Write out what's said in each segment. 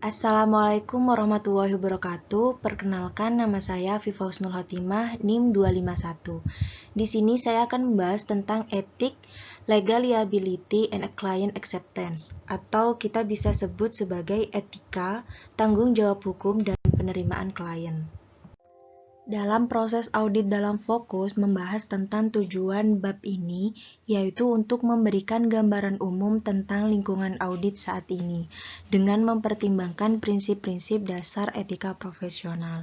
Assalamualaikum warahmatullahi wabarakatuh. Perkenalkan, nama saya Viva Husnul Khotimah, NIM 251. Di sini saya akan membahas tentang etik, legal liability, and client acceptance, atau kita bisa sebut sebagai etika, tanggung jawab hukum, dan penerimaan klien. Dalam proses audit dalam fokus membahas tentang tujuan bab ini, yaitu untuk memberikan gambaran umum tentang lingkungan audit saat ini, dengan mempertimbangkan prinsip-prinsip dasar etika profesional.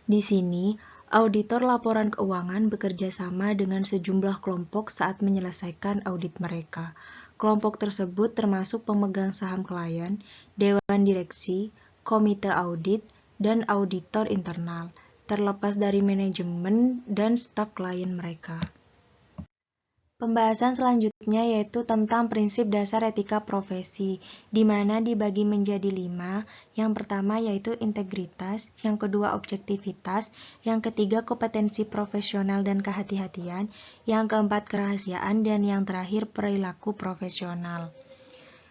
Di sini, auditor laporan keuangan bekerja sama dengan sejumlah kelompok saat menyelesaikan audit mereka. Kelompok tersebut termasuk pemegang saham klien, dewan direksi, komite audit, dan auditor internal, terlepas dari manajemen dan staf klien mereka. Pembahasan selanjutnya yaitu tentang prinsip dasar etika profesi, di mana dibagi menjadi 5. Yang pertama yaitu integritas, yang kedua objektivitas, yang ketiga kompetensi profesional dan kehati-hatian, yang keempat kerahasiaan, dan yang terakhir perilaku profesional.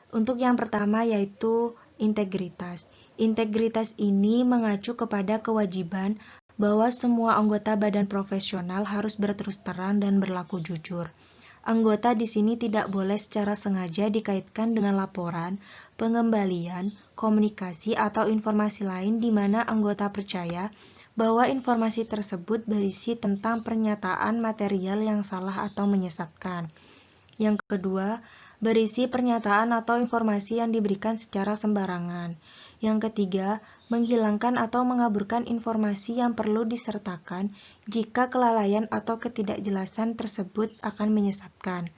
Untuk yang pertama yaitu integritas. Integritas ini mengacu kepada kewajiban bahwa semua anggota badan profesional harus berterus terang dan berlaku jujur. Anggota di sini tidak boleh secara sengaja dikaitkan dengan laporan, pengembalian, komunikasi, atau informasi lain di mana anggota percaya bahwa informasi tersebut berisi tentang pernyataan material yang salah atau menyesatkan. Yang kedua, berisi pernyataan atau informasi yang diberikan secara sembarangan. Yang ketiga, menghilangkan atau mengaburkan informasi yang perlu disertakan jika kelalaian atau ketidakjelasan tersebut akan menyesatkan.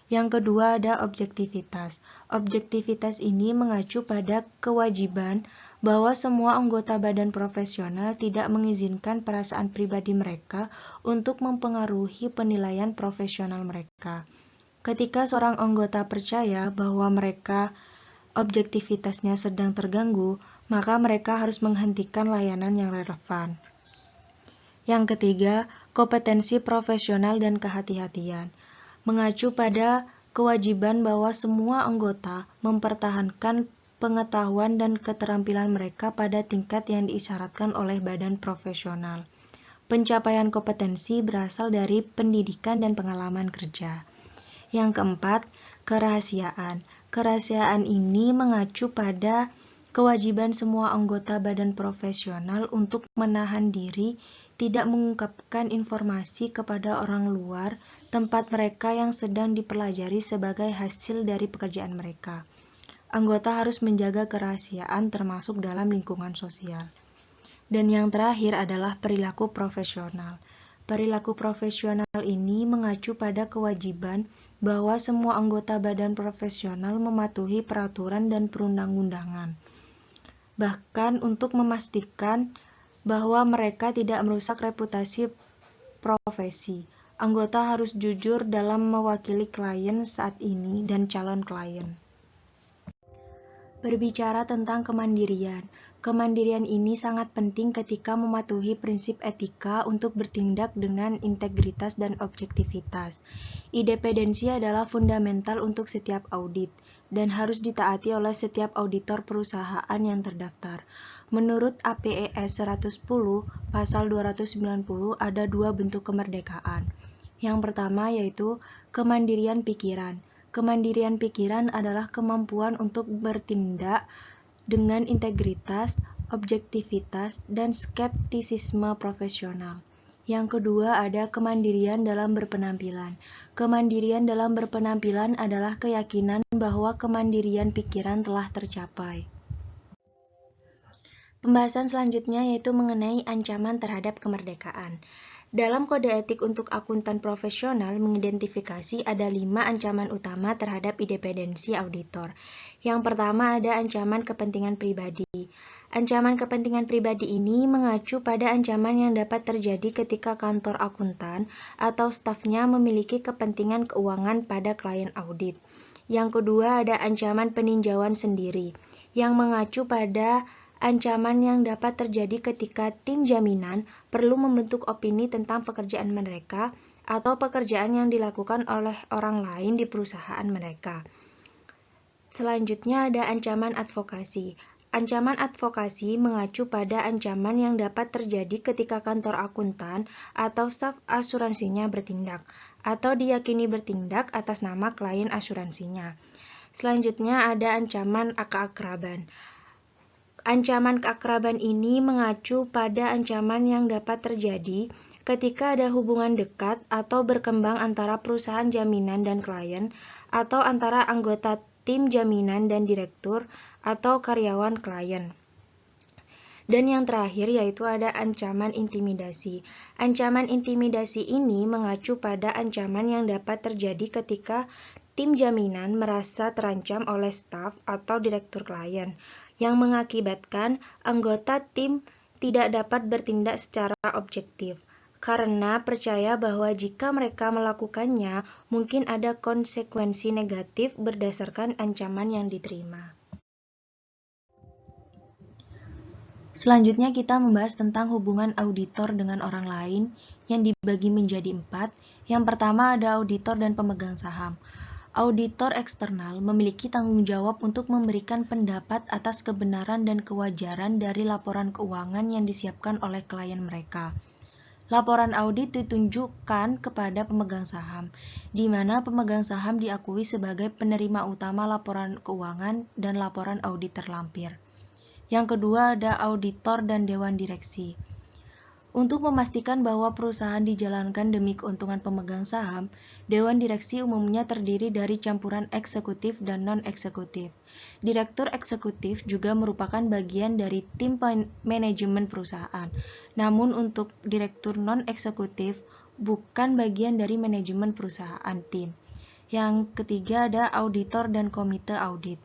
Yang kedua ada objektivitas. Objektivitas ini mengacu pada kewajiban bahwa semua anggota badan profesional tidak mengizinkan perasaan pribadi mereka untuk mempengaruhi penilaian profesional mereka. Ketika seorang anggota percaya bahwa objektivitasnya sedang terganggu, maka mereka harus menghentikan layanan yang relevan. Yang ketiga, kompetensi profesional dan kehati-hatian. Mengacu pada kewajiban bahwa semua anggota mempertahankan pengetahuan dan keterampilan mereka pada tingkat yang diisyaratkan oleh badan profesional. Pencapaian kompetensi berasal dari pendidikan dan pengalaman kerja. Yang keempat, kerahasiaan. Kerahasiaan ini mengacu pada kewajiban semua anggota badan profesional untuk menahan diri, tidak mengungkapkan informasi kepada orang luar tempat mereka yang sedang dipelajari sebagai hasil dari pekerjaan mereka. Anggota harus menjaga kerahasiaan termasuk dalam lingkungan sosial. Dan yang terakhir adalah perilaku profesional. Perilaku profesional ini mengacu pada kewajiban bahwa semua anggota badan profesional mematuhi peraturan dan perundang-undangan. Bahkan untuk memastikan bahwa mereka tidak merusak reputasi profesi, anggota harus jujur dalam mewakili klien saat ini dan calon klien. Berbicara tentang kemandirian. Kemandirian ini sangat penting ketika mematuhi prinsip etika untuk bertindak dengan integritas dan objektivitas. Independensi adalah fundamental untuk setiap audit dan harus ditaati oleh setiap auditor perusahaan yang terdaftar. Menurut APES 110, pasal 290 ada 2 bentuk kemerdekaan. Yang pertama yaitu kemandirian pikiran. Kemandirian pikiran adalah kemampuan untuk bertindak dengan integritas, objektivitas, dan skeptisisme profesional. Yang kedua ada kemandirian dalam berpenampilan. Kemandirian dalam berpenampilan adalah keyakinan bahwa kemandirian pikiran telah tercapai. Pembahasan selanjutnya yaitu mengenai ancaman terhadap kemerdekaan. Dalam kode etik untuk akuntan profesional mengidentifikasi ada 5 ancaman utama terhadap independensi auditor. Yang pertama ada ancaman kepentingan pribadi. Ancaman kepentingan pribadi ini mengacu pada ancaman yang dapat terjadi ketika kantor akuntan atau stafnya memiliki kepentingan keuangan pada klien audit. Yang kedua ada ancaman peninjauan sendiri, yang mengacu pada ancaman yang dapat terjadi ketika tim jaminan perlu membentuk opini tentang pekerjaan mereka atau pekerjaan yang dilakukan oleh orang lain di perusahaan mereka. Selanjutnya ada ancaman advokasi. Ancaman advokasi mengacu pada ancaman yang dapat terjadi ketika kantor akuntan atau staf asuransinya bertindak, atau diyakini bertindak atas nama klien asuransinya. Selanjutnya ada ancaman keakraban. Ancaman keakraban ini mengacu pada ancaman yang dapat terjadi ketika ada hubungan dekat atau berkembang antara perusahaan jaminan dan klien, atau antara anggota tim jaminan dan direktur atau karyawan klien. Dan yang terakhir yaitu ada ancaman intimidasi. Ancaman intimidasi ini mengacu pada ancaman yang dapat terjadi ketika tim jaminan merasa terancam oleh staf atau direktur klien, yang mengakibatkan anggota tim tidak dapat bertindak secara objektif, karena percaya bahwa jika mereka melakukannya, mungkin ada konsekuensi negatif berdasarkan ancaman yang diterima. Selanjutnya kita membahas tentang hubungan auditor dengan orang lain yang dibagi menjadi 4. Yang pertama ada auditor dan pemegang saham. Auditor eksternal memiliki tanggung jawab untuk memberikan pendapat atas kebenaran dan kewajaran dari laporan keuangan yang disiapkan oleh klien mereka. Laporan audit ditunjukkan kepada pemegang saham, di mana pemegang saham diakui sebagai penerima utama laporan keuangan dan laporan audit terlampir. Yang kedua ada auditor dan dewan direksi. Untuk memastikan bahwa perusahaan dijalankan demi keuntungan pemegang saham, dewan direksi umumnya terdiri dari campuran eksekutif dan non-eksekutif. Direktur eksekutif juga merupakan bagian dari tim manajemen perusahaan. Namun untuk direktur non-eksekutif bukan bagian dari manajemen perusahaan tim. Yang ketiga ada auditor dan komite audit.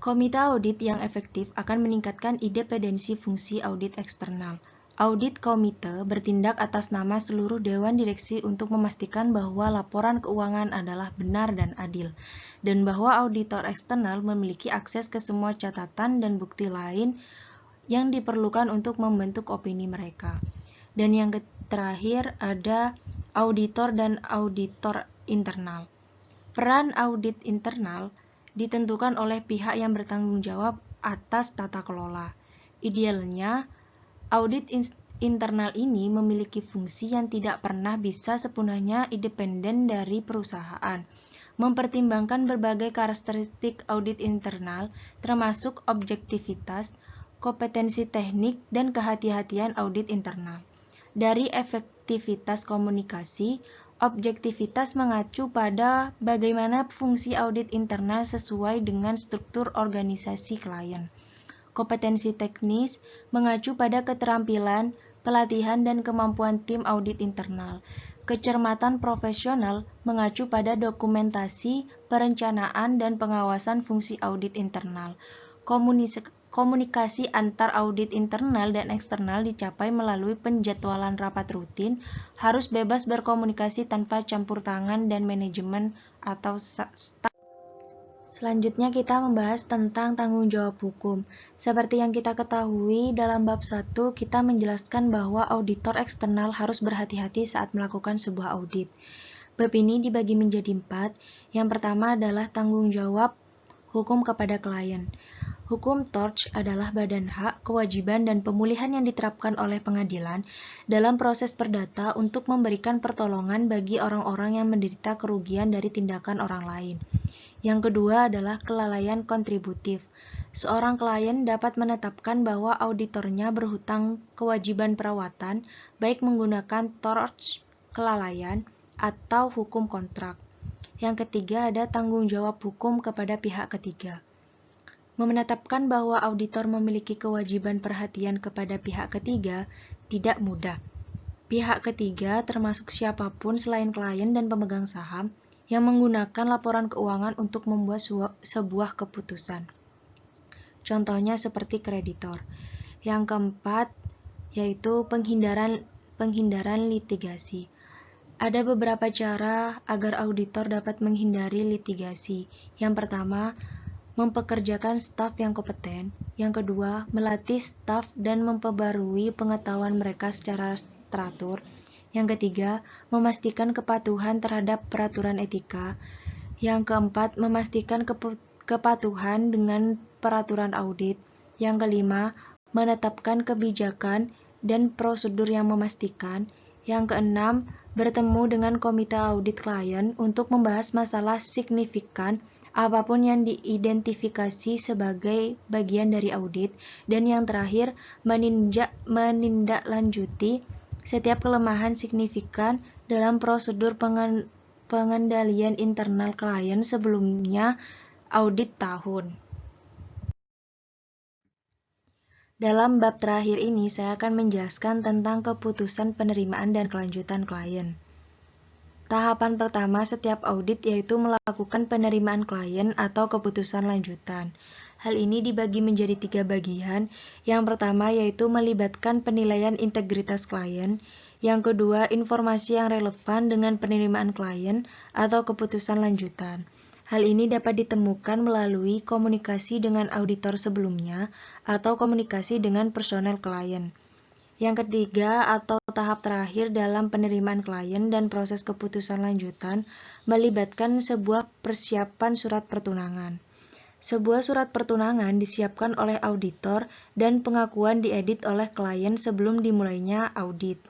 Komite audit yang efektif akan meningkatkan independensi fungsi audit eksternal. Audit komite bertindak atas nama seluruh dewan direksi untuk memastikan bahwa laporan keuangan adalah benar dan adil, dan bahwa auditor eksternal memiliki akses ke semua catatan dan bukti lain yang diperlukan untuk membentuk opini mereka. Dan yang terakhir ada auditor dan auditor internal. Peran audit internal ditentukan oleh pihak yang bertanggung jawab atas tata kelola. Idealnya, audit internal ini memiliki fungsi yang tidak pernah bisa sepenuhnya independen dari perusahaan, mempertimbangkan berbagai karakteristik audit internal, termasuk objektivitas, kompetensi teknik, dan kehati-hatian audit internal. Dari efektivitas komunikasi, objektivitas mengacu pada bagaimana fungsi audit internal sesuai dengan struktur organisasi klien. Kompetensi teknis mengacu pada keterampilan, pelatihan, dan kemampuan tim audit internal. Kecermatan profesional mengacu pada dokumentasi, perencanaan, dan pengawasan fungsi audit internal. Komunikasi antar audit internal dan eksternal dicapai melalui penjadwalan rapat rutin, harus bebas berkomunikasi tanpa campur tangan dan manajemen atau staf. Selanjutnya kita membahas tentang tanggung jawab hukum. Seperti yang kita ketahui, dalam bab 1 kita menjelaskan bahwa auditor eksternal harus berhati-hati saat melakukan sebuah audit. Bab ini dibagi menjadi 4. Yang pertama adalah tanggung jawab hukum kepada klien. Hukum tort adalah badan hak, kewajiban, dan pemulihan yang diterapkan oleh pengadilan dalam proses perdata untuk memberikan pertolongan bagi orang-orang yang menderita kerugian dari tindakan orang lain. Yang kedua adalah kelalaian kontributif. Seorang klien dapat menetapkan bahwa auditornya berhutang kewajiban perawatan, baik menggunakan tort, kelalaian, atau hukum kontrak. Yang ketiga ada tanggung jawab hukum kepada pihak ketiga. Menetapkan bahwa auditor memiliki kewajiban perhatian kepada pihak ketiga tidak mudah. Pihak ketiga termasuk siapapun selain klien dan pemegang saham yang menggunakan laporan keuangan untuk membuat sebuah keputusan. Contohnya seperti kreditor. Yang keempat yaitu penghindaran litigasi. Ada beberapa cara agar auditor dapat menghindari litigasi. Yang pertama, mempekerjakan staf yang kompeten. Yang kedua, melatih staf dan memperbarui pengetahuan mereka secara teratur. Yang ketiga, memastikan kepatuhan terhadap peraturan etika. Yang keempat, memastikan kepatuhan dengan peraturan audit. Yang kelima, menetapkan kebijakan dan prosedur yang memastikan. Yang keenam, bertemu dengan komite audit klien untuk membahas masalah signifikan apapun yang diidentifikasi sebagai bagian dari audit. Dan yang terakhir, menindaklanjuti setiap kelemahan signifikan dalam prosedur pengendalian internal klien sebelumnya audit tahun. Dalam bab terakhir ini, saya akan menjelaskan tentang keputusan penerimaan dan kelanjutan klien. Tahapan pertama setiap audit yaitu melakukan penerimaan klien atau keputusan lanjutan. Hal ini dibagi menjadi 3 bagian. Yang pertama yaitu melibatkan penilaian integritas klien. Yang kedua, informasi yang relevan dengan penerimaan klien atau keputusan lanjutan. Hal ini dapat ditemukan melalui komunikasi dengan auditor sebelumnya atau komunikasi dengan personel klien. Yang ketiga atau tahap terakhir dalam penerimaan klien dan proses keputusan lanjutan melibatkan sebuah persiapan surat pertunangan. Sebuah surat pertunangan disiapkan oleh auditor dan pengakuan diedit oleh klien sebelum dimulainya audit.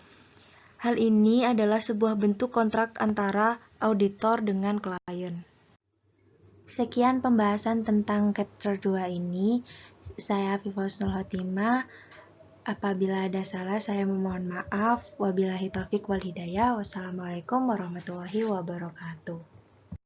Hal ini adalah sebuah bentuk kontrak antara auditor dengan klien. Sekian pembahasan tentang chapter 2 ini. Saya Afifah Husnul Khotimah. Apabila ada salah, saya memohon maaf. Wabillahi taufik wal hidayah. Wassalamualaikum warahmatullahi wabarakatuh.